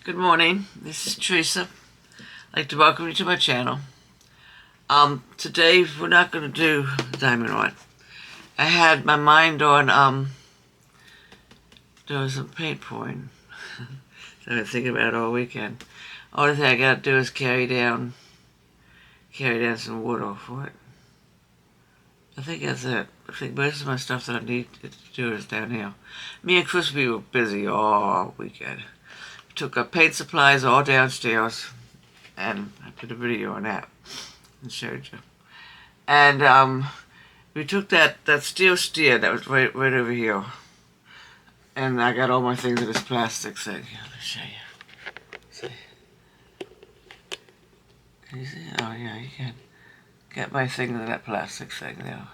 Good morning, this is Teresa. I'd like to welcome you to my channel. Today we're not going to do diamond one. I had my mind on doing some paint pouring. So I've been thinking about it all weekend. Only thing I gotta do is carry down some wood off for it. I think that's it. I think most of my stuff that I need to do is down here. Me and Crispy were busy all weekend. We took our paint supplies all downstairs, and I did a video on that and showed you. And we took that steel steer that was right over here, and I got all my things in this plastic thing. Here, let me show you. See? Can you see? Oh yeah, you can get my things in that plastic thing now.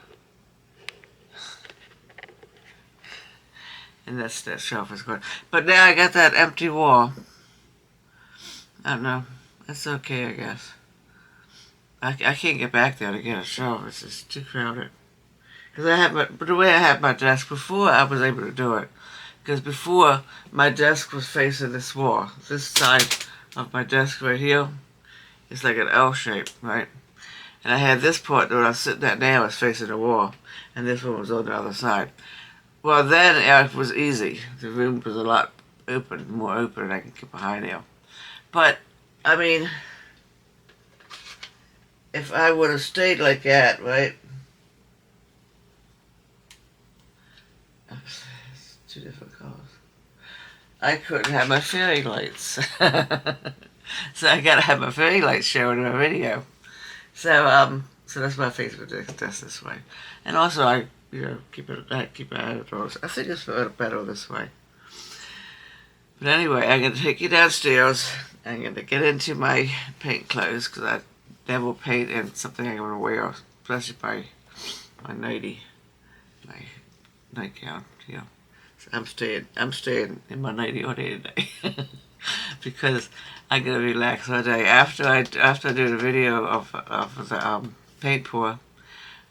And that shelf is good. But now I got that empty wall. I don't know. That's okay, I guess. I can't get back there to get a shelf. It's just too crowded. Because the way I had my desk before, I was able to do it. Because before, my desk was facing this wall. This side of my desk right here is like an L shape, right? And I had this part that I was sitting at now was facing the wall. And this one was on the other side. Well, then it was easy. The room was a lot more open, and I could get behind there. But, I mean, if I would have stayed like that, right? It's two different colors. I couldn't have my fairy lights. So I gotta have my fairy lights showing in my video. So that's my Facebook desk this way. And also I keep it outdoors. I think it's better this way. But anyway, I'm gonna take you downstairs. I'm gonna get into my paint clothes because I never paint in something I'm gonna wear, especially my nightie, my nightgown. Yeah. So I'm staying in my nightie all day today because I'm gonna relax all day. After I do the video of the paint pour,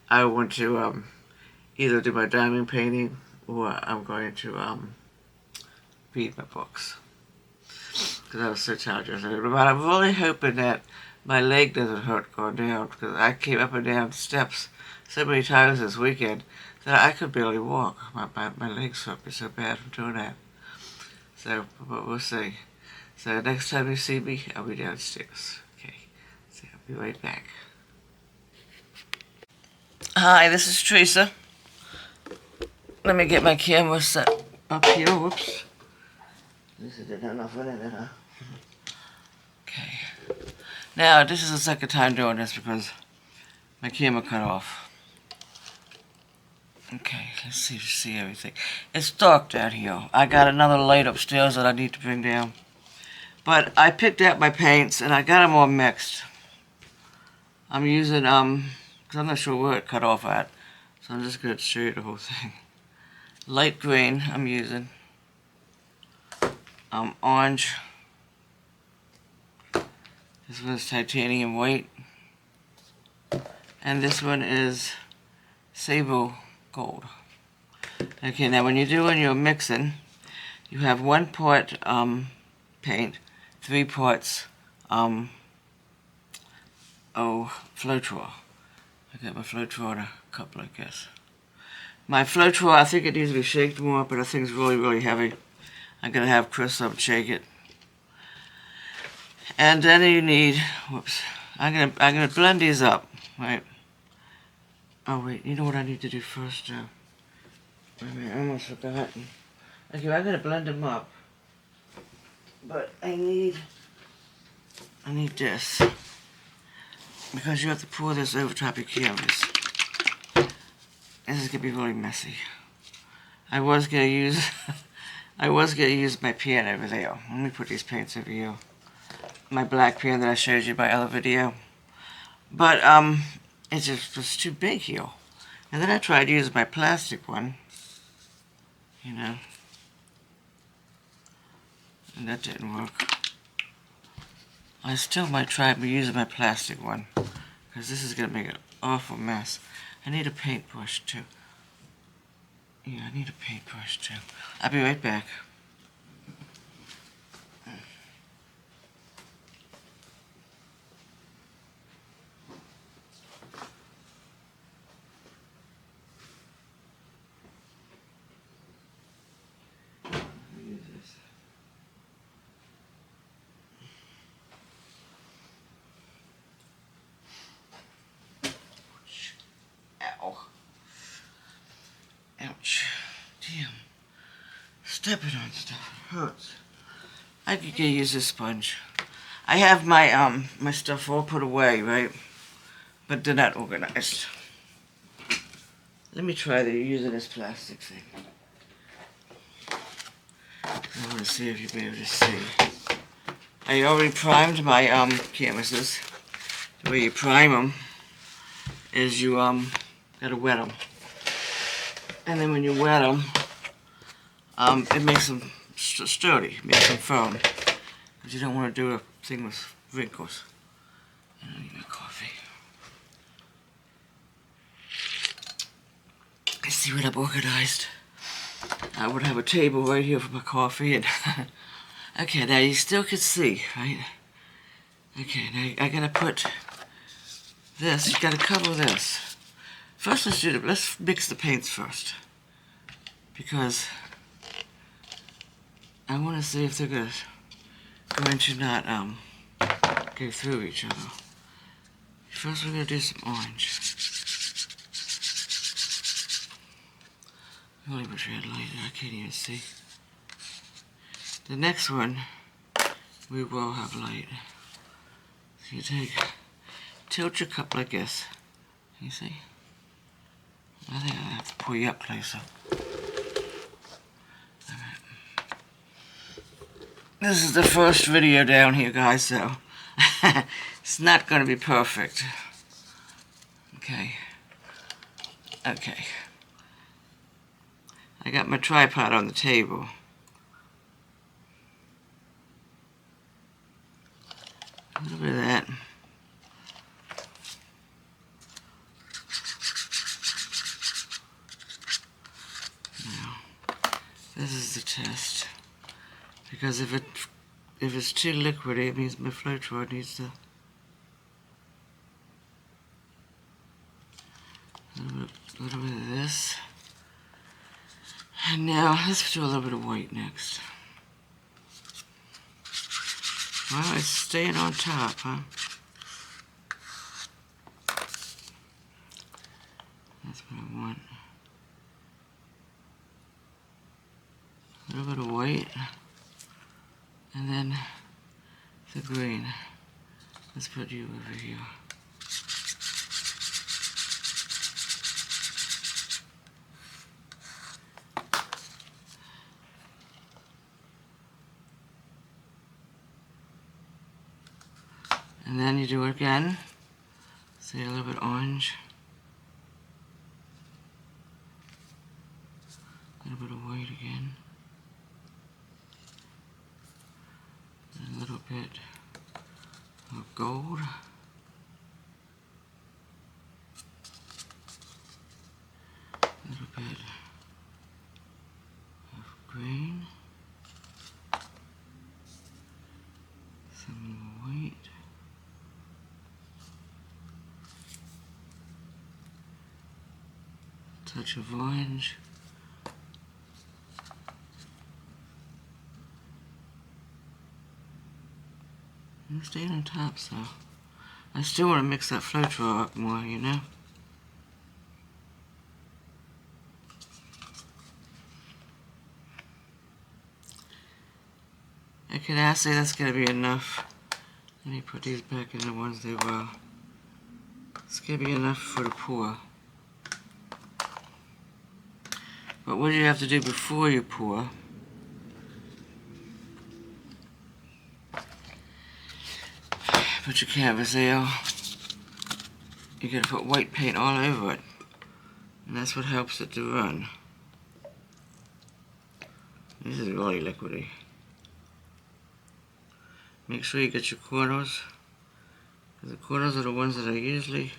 I want to either do my diamond painting or I'm going to read my books because I was so tired yesterday. But I'm really hoping that my leg doesn't hurt going down because I came up and down steps so many times this weekend that I could barely walk. My legs hurt me so bad from doing that. So, but we'll see. So next time you see me, I'll be downstairs. Okay, so I'll be right back. Hi, this is Teresa. Let me get my camera set up here. Whoops. This isn't enough in it, huh? Okay. Now, this is the second time doing this because my camera cut off. Okay, let's see if you see everything. It's dark down here. I got another light upstairs that I need to bring down. But I picked out my paints and I got them all mixed. I'm using, because I'm not sure where it cut off at. So I'm just going to show you the whole thing. Light green I'm using. Orange. This one is titanium white. And this one is sable gold. Okay, now when you're doing your mixing, you have 1 part paint, 3 parts Floetrol. I got my Floetrol in a couple, I guess. My Floetrol, I think it needs to be shaked more, but I think it's really, really heavy. I'm gonna have Chris shake it. And then you need, whoops, I'm gonna blend these up, right? Oh wait, you know what I need to do first? Wait a minute, I almost forgot. Okay, I'm gonna blend them up, but I need this because you have to pour this over top your canvas. This is gonna be really messy. I was gonna use my pan over there. Let me put these paints over here. My black pan that I showed you in my other video. But it just was too big here. And then I tried to use my plastic one. You know. And that didn't work. I still might try using my plastic one. Because this is going to make an awful mess. I need a paintbrush too. Yeah, I need a paintbrush too. I'll be right back. stepping on stuff. It hurts. I could use a sponge. I have my my stuff all put away, right? But they're not organized. Let me try using this plastic thing. I want to see if you'll be able to see. I already primed my canvases. The way you prime them is you gotta wet them, and then when you wet them, it makes them sturdy, makes them firm, because you don't want to do a thing with wrinkles. I don't need my coffee. I see what I've organized. I would have a table right here for my coffee, and okay, now you still can see, right? Okay, now I gotta put this, you gotta cover this. First, let's mix the paints first, because I want to see if they're going to not go through each other. First, we're gonna do some orange. I only wish we had light. I can't even see. The next one, we will have light. So you tilt your cup like this. You see? I think I have to pull you up closer. Alright. This is the first video down here, guys, so it's not going to be perfect. Okay. Okay. I got my tripod on the table. A little bit of that. Now, this is the test. Because if it's too liquidy, it means my Floetrol needs to a little bit of this. And now let's do a little bit of white next. Well, it's staying on top, huh? That's what I want. A little bit of white. And then the green. Let's put you over here. And then you do it again. See, a little bit orange. A little bit of white again. And a little bit of gold. A little bit of green. Some white. Touch of orange. I'm staying on top, so I still want to mix that Floetrol up more, you know. Okay, now I say that's gonna be enough. Let me put these back in the ones they were. It's gonna be enough for the pour. But what do you have to do before you pour? Put your canvas there. You gotta put white paint all over it. And that's what helps it to run. This is really liquidy. Make sure you get your corners. The corners are the ones that I usually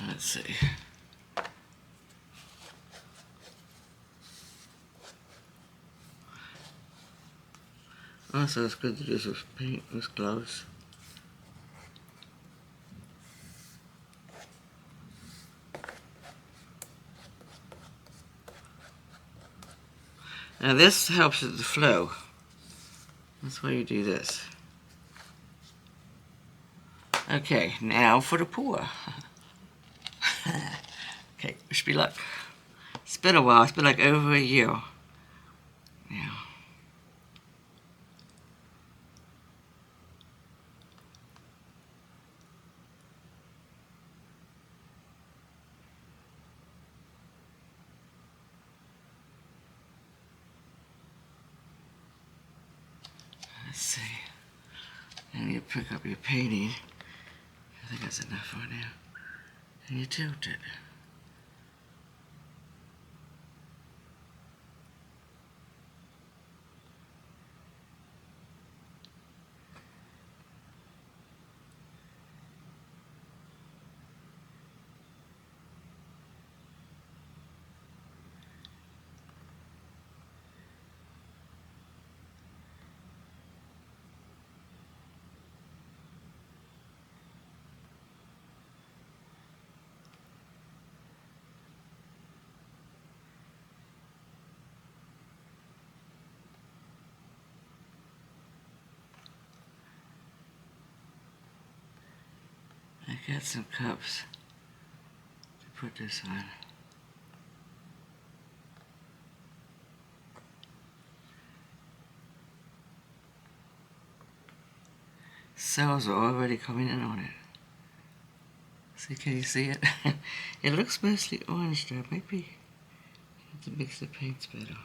let's see. Also, it's good to do some paint with gloves. Now this helps it to flow. That's why you do this. Okay, now for the pour. Okay, It should be like, it's been a while. It's been like over a year. Yeah. Let's see. And you pick up your painting. I think that's enough for now. And you tilt it. I got some cups to put this on. Cells are already coming in on it. See, can you see it? It looks mostly orange there. Maybe I have to mix the paints better.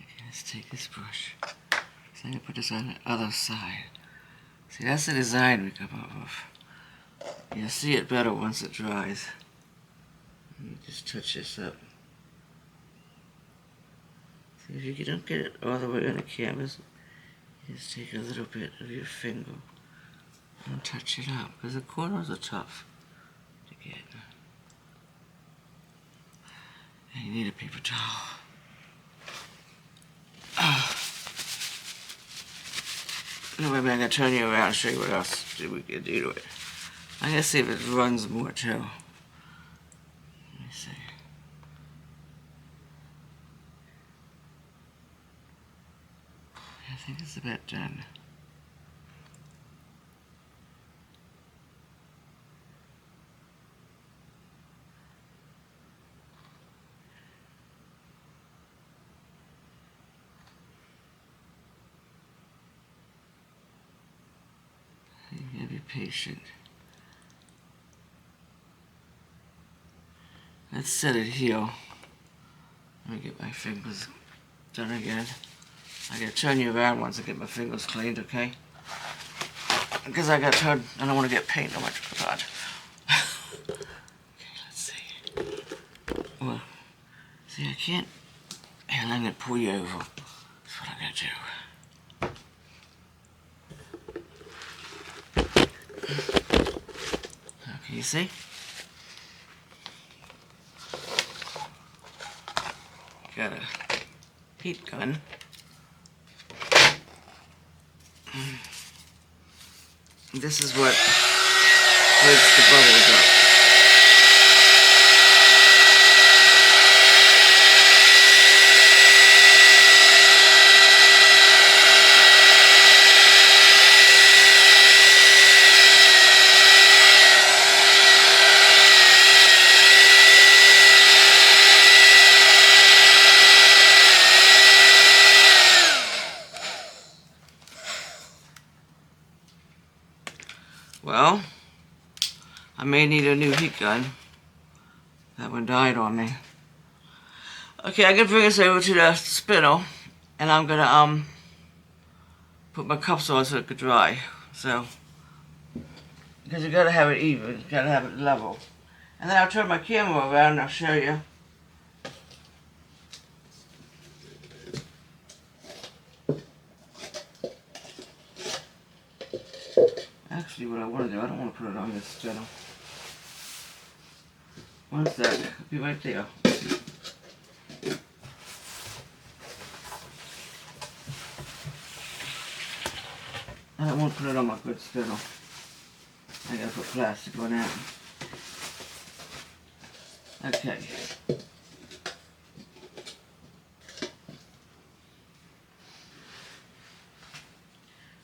Okay, let's take this brush. So I'm going to put this on the other side. See, that's the design we come up with. You'll see it better once it dries. You just touch this up. See, if you don't get it all the way on the canvas, you just take a little bit of your finger and touch it up, because the corners are tough to get. And you need a paper towel. No, maybe I'm going to turn you around and show you what else we can do to it. I'm going to see if it runs more too. Let me see. I think it's about done. You gotta be patient. Let's set it here. Let me get my fingers done again. I gotta turn you around once I get my fingers cleaned, okay? Because I got turned, I don't want to get paint on my tripod. Okay, let's see. Well, see, I can't. And I'm gonna pull you over. That's what I'm gonna do. Can you see? Got a heat gun. This is what breaks the bubbles up. Well, I may need a new heat gun. That one died on me. Okay, I can bring this over to the spindle, and I'm gonna put my cups on so it could dry. So, because you gotta have it even, you gotta have it level. And then I'll turn my camera around and I'll show you. Actually, what I want to do, I don't want to put it on this spindle. One sec, I'll be right there. I don't want to put it on my good spindle. I gotta put plastic on that. Okay.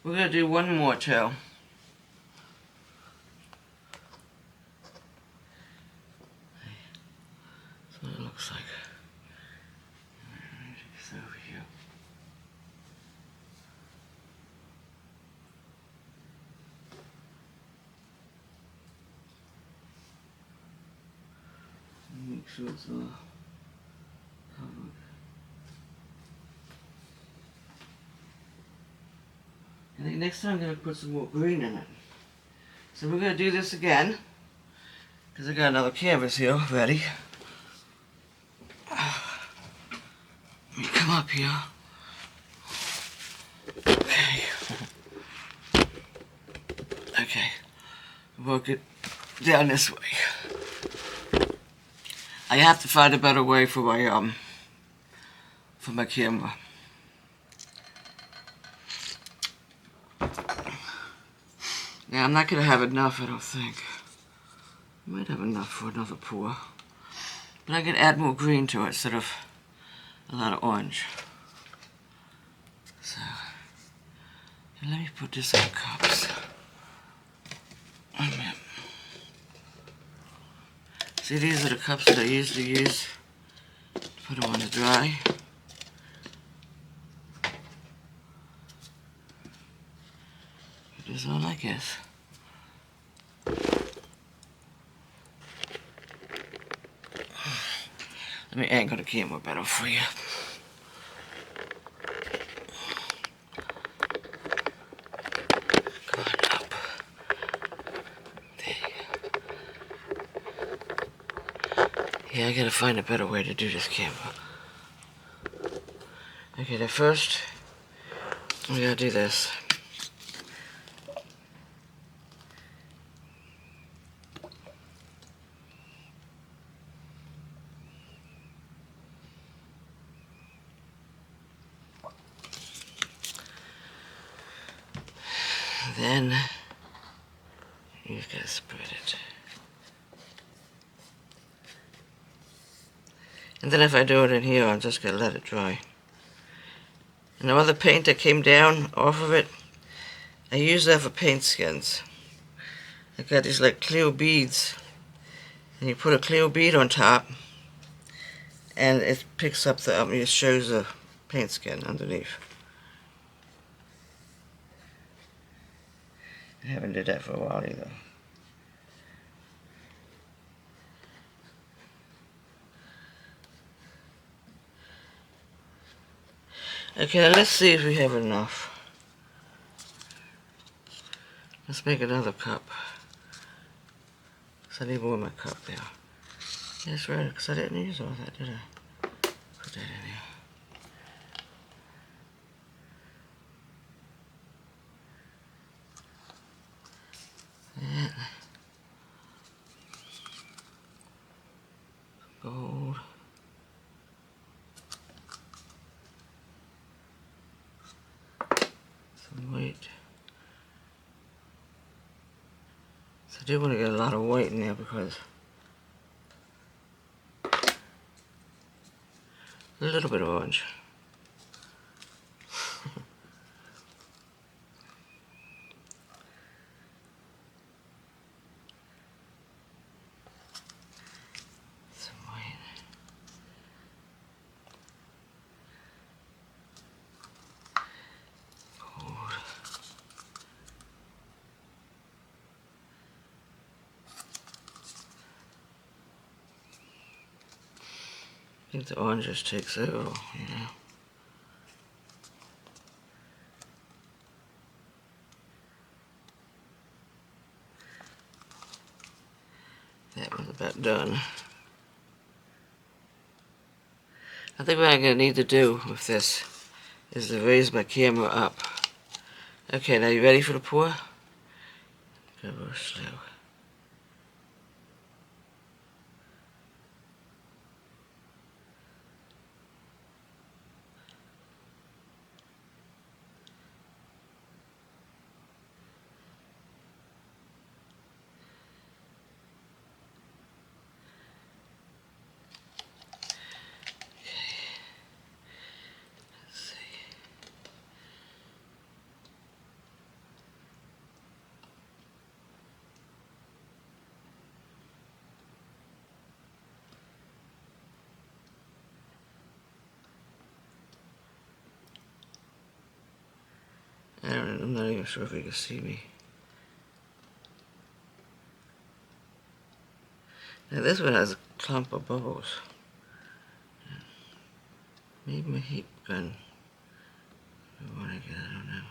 We're going to do one more tail. That's what it looks like. It's over here. Make sure it's all covered. I think next time I'm going to put some more green in it. So we're going to do this again, because I got another canvas here ready. Let me come up here. Okay. Okay. Work it down this way. I have to find a better way for my camera. Now I'm not gonna have enough, I don't think. I might have enough for another pour. But I can add more green to it instead of a lot of orange. So, let me put this in cups. See, these are the cups that I usually use to put them on the dry. Put this on, I guess. Let me angle the camera better for you. Come on up. There you go. Yeah, I gotta find a better way to do this camera. Okay, now first, we gotta do this. Then, you just gotta spread it. And then if I do it in here, I'm just gonna let it dry. And the other paint that came down off of it, I use that for paint skins. I got these like clear beads. And you put a clear bead on top, and it picks up it shows the paint skin underneath. I haven't did that for a while either. Okay, now let's see if we have enough. Let's make another cup. So I need more in my cup there. Yeah, that's right, because I didn't use all that, did I? Put that in there. That. Gold. Some white. So I do want to get a lot of white in there because a little bit of orange. Some white. Gold. I think the orange just takes over, you know. That one's about done. I think what I'm going to need to do with this is to raise my camera up. Okay, now you ready for the pour? Go real slow. not even sure if you can see me. Now this one has a clump of bubbles. Maybe my heat gun. I want to get, I don't know.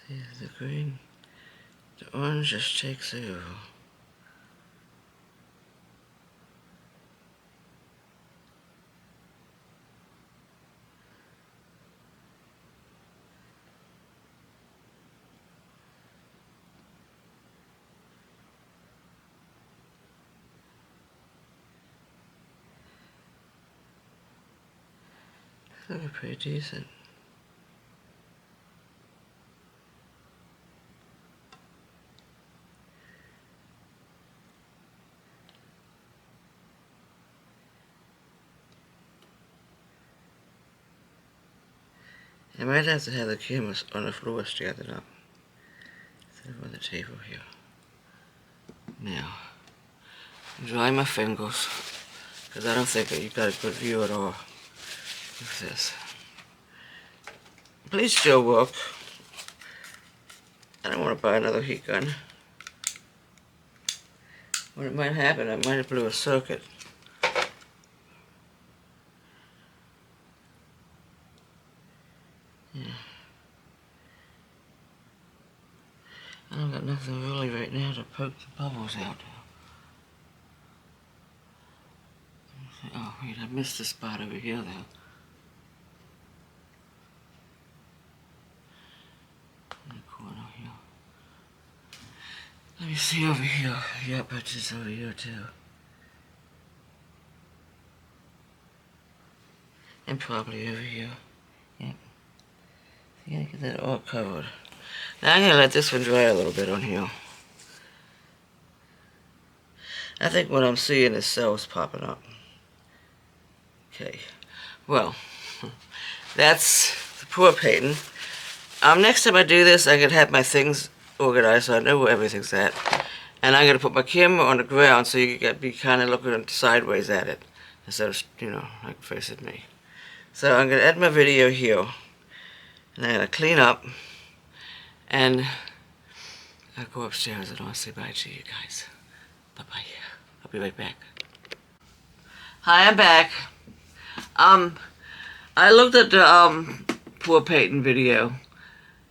See, the green, the orange just takes over. Looking pretty decent. I might have to have the camera on the floor standing up instead of on the table here. Now, dry my fingers, because I don't think that you got a good view at all of this. Please still work. I don't want to buy another heat gun. What might happen, I might have blew a circuit. Yeah. I don't got nothing really right now to poke the bubbles out. Oh wait, I missed a spot over here though. In the corner here. Let me see over here. Yep, it's just over here too. And probably over here. Yep. So you gotta get that all covered. Now I'm gonna let this one dry a little bit on here. I think what I'm seeing is cells popping up. Okay. Well, that's the pour painting. Next time I do this, I could have my things organized so I know where everything's at. And I'm gonna put my camera on the ground so you can be kind of looking sideways at it instead of, you know, like facing me. So I'm gonna end my video here, and I'm gonna clean up, and I'll go upstairs and I'll say bye to you guys. Bye bye. I'll be right back. Hi, I'm back. I looked at the pour painting video.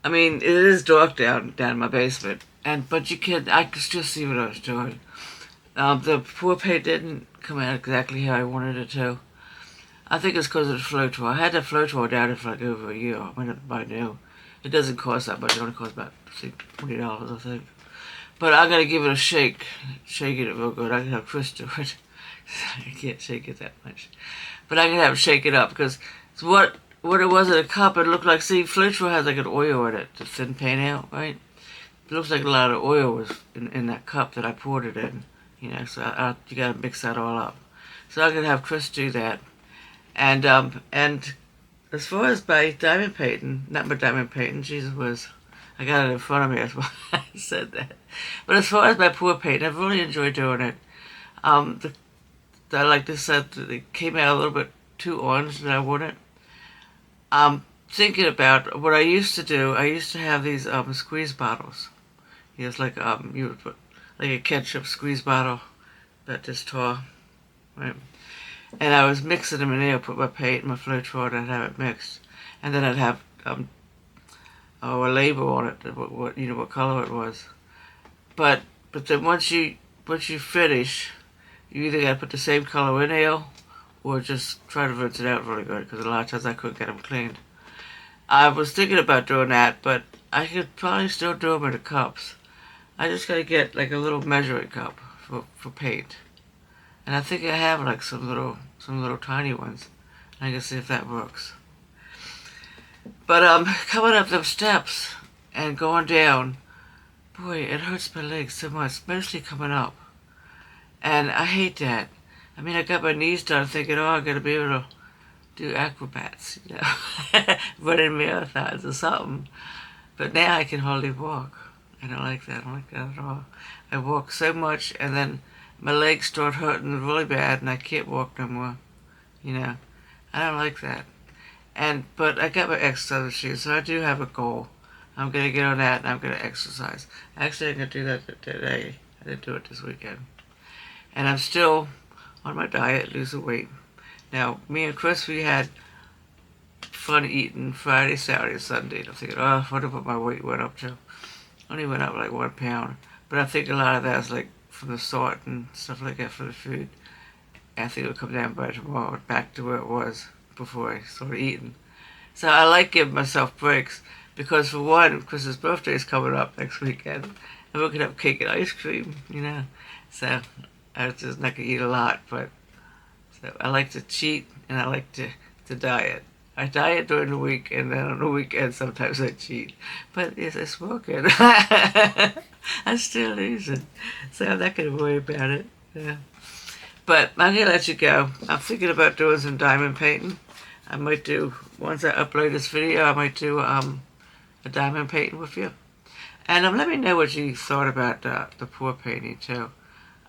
I mean, it is dark down in my basement, but I could still see what I was doing. The pour paint didn't come out exactly how I wanted it to. I think it's because of the Floetrol. I had that Floetrol down there for like over a year. I went up to buy new. It doesn't cost that much. It only costs about $20, I think. But I'm gonna give it a shake. Shaking it real good. I can have Chris do it. I can't shake it that much. But I can have shake it up because it's what it was in a cup. It looked like, see, Floetrol has like an oil in it to thin paint out, right? It looks like a lot of oil was in that cup that I poured it in. You know, so you gotta mix that all up. So I'm gonna have Chris do that. And as far as by diamond painting, not by diamond painting, Jesus was, I got it in front of me, that's why I said that. But as far as by pour painting, I've really enjoyed doing it. Like this said, it came out a little bit too orange than I wanted. Thinking about what I used to do, I used to have these squeeze bottles. It's like you would put like a ketchup squeeze bottle, about this tall, right? And I was mixing them in there, put my paint and my Floetrol, and I'd have it mixed. And then I'd have a label on it, what color it was. But then once you finish, you either gotta put the same color in there, or just try to rinse it out really good, because a lot of times I couldn't get them cleaned. I was thinking about doing that, but I could probably still do them in the cups. I just gotta get like a little measuring cup for paint. And I think I have like some little tiny ones. I can see if that works. But coming up them steps and going down, boy, it hurts my legs so much, mostly coming up. And I hate that. I mean, I got my knees done thinking, oh, I'm going to be able to do acrobats, you know, running marathons or something. But now I can hardly walk. I don't like that. I don't like that at all. I walk so much and then my legs start hurting really bad and I can't walk no more, you know. I don't like that. But I got my exercise machine, so I do have a goal. I'm going to get on that and I'm going to exercise. Actually, I'm going to do that today. I didn't do it this weekend. And I'm still on my diet, losing weight. Now, me and Chris, we had fun eating Friday, Saturday, Sunday. And I'm thinking, oh, I wonder what my weight went up to. Only went up like 1 pound. But I think a lot of that is like from the salt and stuff like that for the food. I think it'll come down by tomorrow, back to where it was before I started eating. So I like giving myself breaks because, for one, Chris's birthday is coming up next weekend, and we're gonna have cake and ice cream, you know. So I was just not gonna eat a lot, but so I like to cheat and I like to diet. I diet during the week, and then on the weekend sometimes I cheat. But yes, I smoke it. I'm still losing, so I'm not gonna worry about it. Yeah. But I'm gonna let you go. I'm thinking about doing some diamond painting. I might do, once I upload this video, I might do a diamond painting with you. And let me know what you thought about the pour painting too.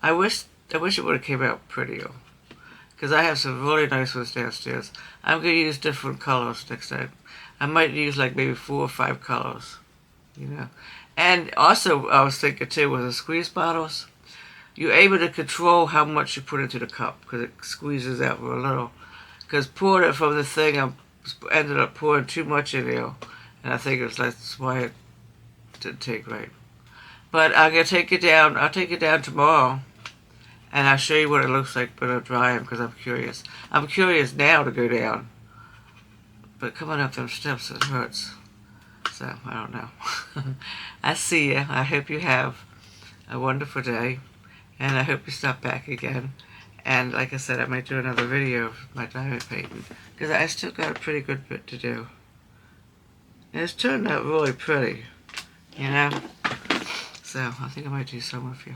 I wish it would have came out prettier, because I have some really nice ones downstairs. I'm gonna use different colors next time. I might use like maybe 4 or 5 colors, you know. And also, I was thinking too, with the squeeze bottles, you're able to control how much you put into the cup because it squeezes out real little. Because pouring it from the thing, I ended up pouring too much in there, and I think that's why it didn't take right. But I'm gonna take it down. I'll take it down tomorrow, and I'll show you what it looks like when I dry them because I'm curious. I'm curious now to go down, but coming up them steps it hurts. So I don't know. I see you. I hope you have a wonderful day, and I hope you stop back again. And like I said, I might do another video of my diamond painting because I still got a pretty good bit to do. And it's turned out really pretty, you know. So I think I might do some with you.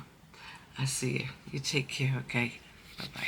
I see you. You take care, okay? Bye-bye.